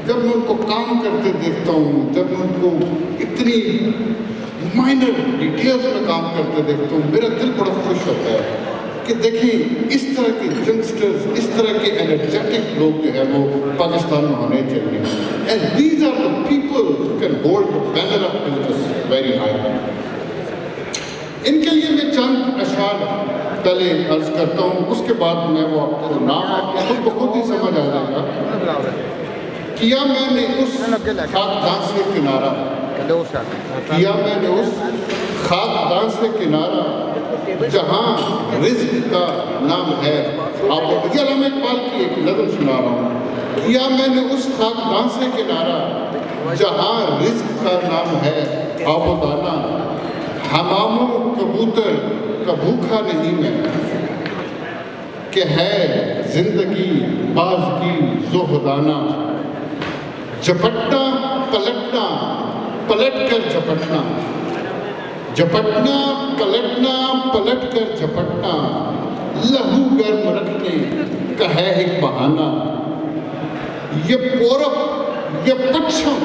जब मैं उनको काम करते देखता हूँ, जब मैं उनको इतनी माइनर डिटेल्स में काम करते देखता हूँ, मेरा दिल बड़ा खुश होता है कि देखिए इस तरह के यंगस्टर्स, इस तरह के एनर्जेटिक लोग जो है वो पाकिस्तान में होने चाहिए। And these are the people who can hold the banner of business very high. इनके लिए मैं चंद अशआर पहले अर्ज करता हूँ, उसके बाद मैं वो आपको नाम आपको खुद ब खुद ही समझ आ जाएगा। किया मैंने उस खाकदान से किनारा, किया मैंने उस खाकदान से किनारा जहाँ रिज्क का नाम है। आप ये अल्लामा इकबाल की एक नज़म सुना रहा हूँ। किया मैंने उस खाकदान से किनारा जहाँ रिज्क का नाम है आबोदाना। हमामों कबूतर का भूखा नहीं मैं, कि है जिंदगी बाज की जोहदाना। झपटना पलटना, पलट कर झपटना, झपटना पलटना, पलट कर झपटना, लहू गर्म रखने का है एक बहाना। ये पूरब, ये पश्चिम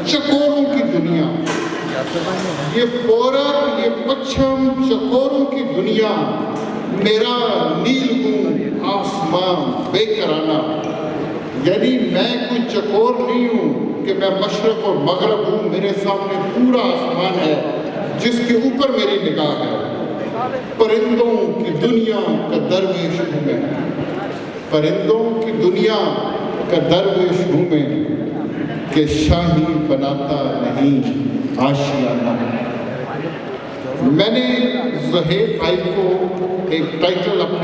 चकोरों की दुनिया, ये पूरब, ये पश्चिम चकोरों की दुनिया, मेरा नीलगुम आसमां बेकराना। यानी मैं कोई चकोर नहीं हूँ कि मैं मशरक़ और मगरब हूँ, मेरे सामने पूरा आसमान है जिसके ऊपर मेरी निगाह है। परिंदों की दुनिया का दरवेश हूँ मैं, परिंदों की दुनिया का दरवेश हूँ मैं, कि शाही बनाता नहीं आशियाना। मैंने ज़ुहैब भाई को एक टाइटल अपने